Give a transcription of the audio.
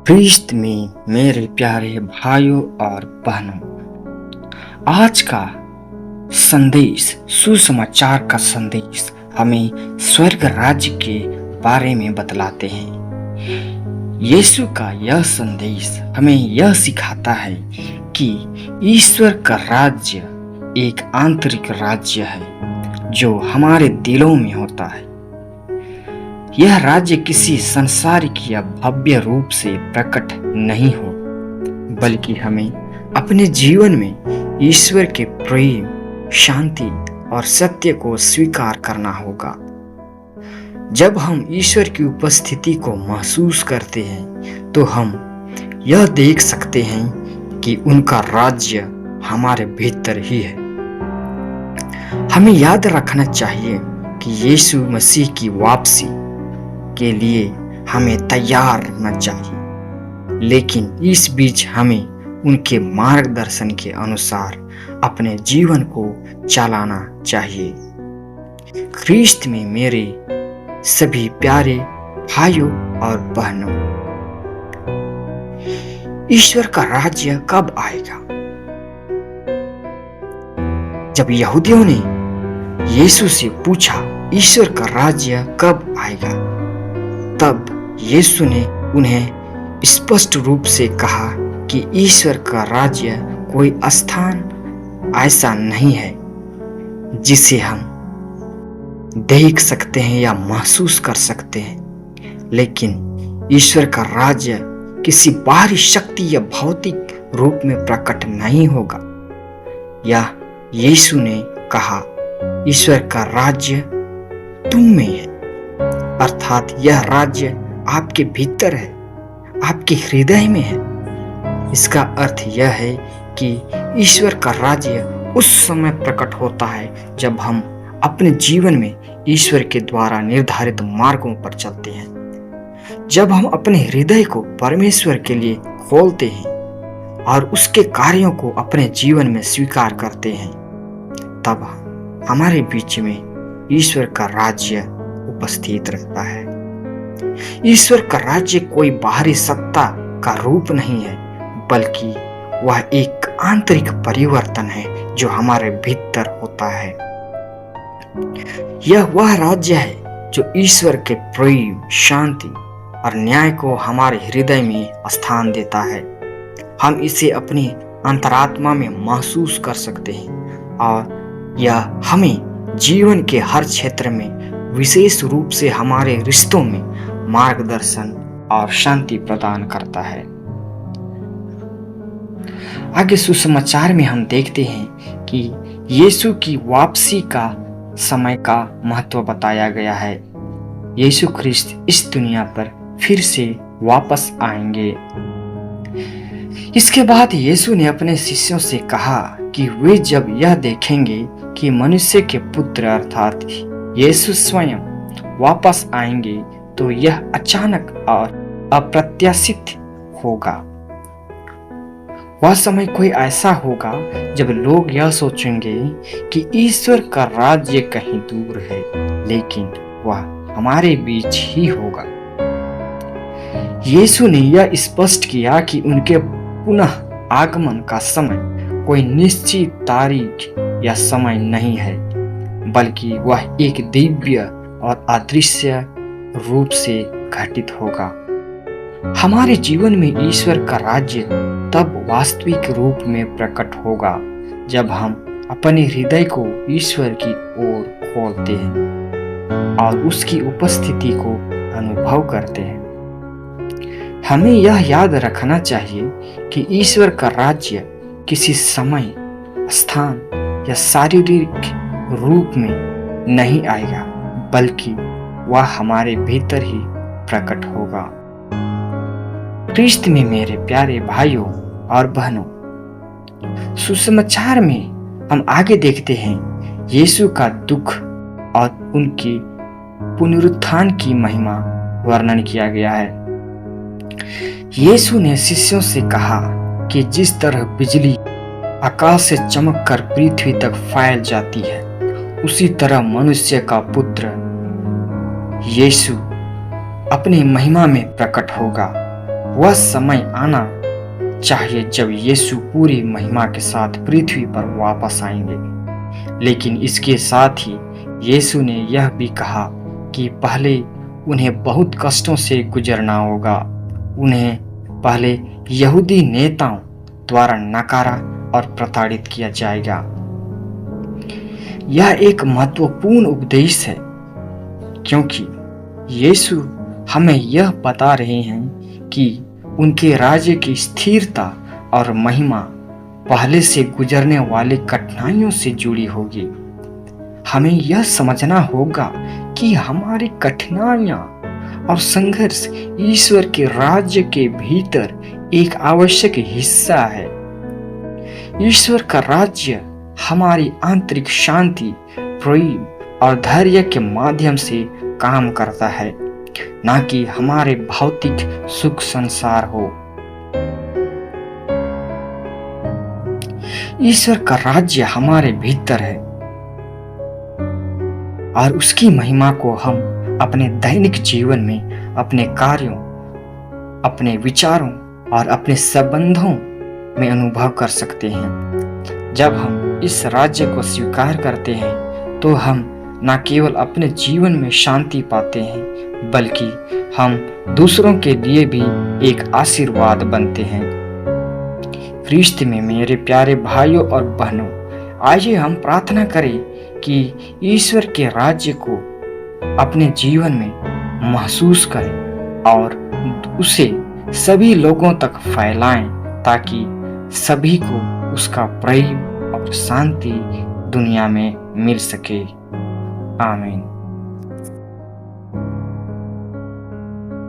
ख्रीस्त में मेरे प्यारे भाइयों और बहनों, आज का संदेश, सुसमाचार का संदेश हमें स्वर्ग राज्य के बारे में बतलाते हैं। यीशु का यह संदेश हमें यह सिखाता है कि ईश्वर का राज्य एक आंतरिक राज्य है जो हमारे दिलों में होता है। यह राज्य किसी सांसारिक या भव्य रूप से प्रकट नहीं हो, बल्कि हमें अपने जीवन में ईश्वर के प्रेम, शांति और सत्य को स्वीकार करना होगा। जब हम ईश्वर की उपस्थिति को महसूस करते हैं तो हम यह देख सकते हैं कि उनका राज्य हमारे भीतर ही है। हमें याद रखना चाहिए कि यीशु मसीह की वापसी के लिए हमें तैयार रहना चाहिए, लेकिन इस बीच हमें उनके मार्गदर्शन के अनुसार अपने जीवन को चलाना चाहिए। ख्रीस्त में मेरे सभी प्यारे भाइयों और बहनों, ईश्वर का राज्य कब आएगा? जब यहूदियों ने यीशु से पूछा ईश्वर का राज्य कब आएगा, तब यीशु ने उन्हें स्पष्ट रूप से कहा कि ईश्वर का राज्य कोई स्थान ऐसा नहीं है जिसे हम देख सकते हैं या महसूस कर सकते हैं, लेकिन ईश्वर का राज्य किसी बाहरी शक्ति या भौतिक रूप में प्रकट नहीं होगा। या यीशु ने कहा, ईश्वर का राज्य तुम में है, अर्थात यह राज्य आपके भीतर है, आपके हृदय में है। इसका अर्थ यह है कि ईश्वर का राज्य उस समय प्रकट होता है जब हम अपने जीवन में ईश्वर के द्वारा निर्धारित मार्गों पर चलते हैं। जब हम अपने हृदय को परमेश्वर के लिए खोलते हैं और उसके कार्यों को अपने जीवन में स्वीकार करते हैं, तब हमारे बीच में ईश्वर का राज्य उपस्थित रहता है। ईश्वर का राज्य कोई बाहरी सत्ता का रूप नहीं है, बल्कि वह एक आंतरिक परिवर्तन है जो हमारे भीतर होता है। यह वह राज्य है जो ईश्वर के प्रेम, शांति और न्याय को हमारे हृदय में स्थान देता है। हम इसे अपनी अंतरात्मा में महसूस कर सकते हैं और यह हमें जीवन के हर क्षेत्र में, विशेष रूप से हमारे रिश्तों में मार्गदर्शन और शांति प्रदान करता है। आगे सुसमाचार में हम देखते हैं कि यीशु की वापसी का समय का महत्व बताया गया है। यीशु ख्रीस्त इस दुनिया पर फिर से वापस आएंगे। इसके बाद यीशु ने अपने शिष्यों से कहा कि वे जब यह देखेंगे कि मनुष्य के पुत्र अर्थात यीशु स्वयं वापस आएंगे, तो यह अचानक और अप्रत्याशित होगा। वह समय कोई ऐसा होगा जब लोग यह सोचेंगे कि ईश्वर का राज्य कहीं दूर है, लेकिन वह हमारे बीच ही होगा। यीशु ने यह स्पष्ट किया कि उनके पुनः आगमन का समय कोई निश्चित तारीख या समय नहीं है, बल्कि वह एक दिव्य और अदृश्य रूप से घटित होगा। हमारे जीवन में ईश्वर का राज्य तब वास्तविक रूप में प्रकट होगा जब हम अपने हृदय को ईश्वर की ओर खोलते हैं और उसकी उपस्थिति को अनुभव करते हैं। हमें यह याद रखना चाहिए कि ईश्वर का राज्य किसी समय, स्थान या शारीरिक रूप में नहीं आएगा, बल्कि वह हमारे भीतर ही प्रकट होगा। ख्रीस्त में मेरे प्यारे भाइयों और बहनों, सुसमाचार में हम आगे देखते हैं यीशु का दुख और उनकी पुनरुत्थान की महिमा वर्णन किया गया है। यीशु ने शिष्यों से कहा कि जिस तरह बिजली आकाश से चमककर पृथ्वी तक फैल जाती है, उसी तरह मनुष्य का पुत्र यीशु अपनी महिमा में प्रकट होगा वह समय आना चाहिए जब यीशु पूरी महिमा के साथ पृथ्वी पर वापस आएंगे। लेकिन इसके साथ ही यीशु ने यह भी कहा कि पहले उन्हें बहुत कष्टों से गुजरना होगा। उन्हें पहले यहूदी नेताओं द्वारा नकारा और प्रताड़ित किया जाएगा। यह एक महत्वपूर्ण उपदेश है, क्योंकि यीशु हमें यह बता रहे हैं कि उनके राज्य की स्थिरता और महिमा पहले से गुजरने वाले कठिनाइयों से जुड़ी होगी। हमें यह समझना होगा कि हमारी कठिनाइयां और संघर्ष ईश्वर के राज्य के भीतर एक आवश्यक हिस्सा है। ईश्वर का राज्य हमारी आंतरिक शांति, प्रेम और धैर्य के माध्यम से काम करता है, ना कि हमारे भौतिक सुख संसार हो। ईश्वर का राज्य हमारे भीतर है और उसकी महिमा को हम अपने दैनिक जीवन में, अपने कार्यों, अपने विचारों और अपने संबंधों में अनुभव कर सकते हैं। जब हम इस राज्य को स्वीकार करते हैं तो हम न केवल अपने जीवन में शांति पाते हैं, बल्कि हम दूसरों के लिए भी एक आशीर्वाद बनते हैं। ख्रीस्त में मेरे प्यारे भाइयों और बहनों, आइए हम प्रार्थना करें कि ईश्वर के राज्य को अपने जीवन में महसूस करें और उसे सभी लोगों तक फैलाएं, ताकि सभी को उसका प्रेम और शांति दुनिया में मिल सके। आमीन।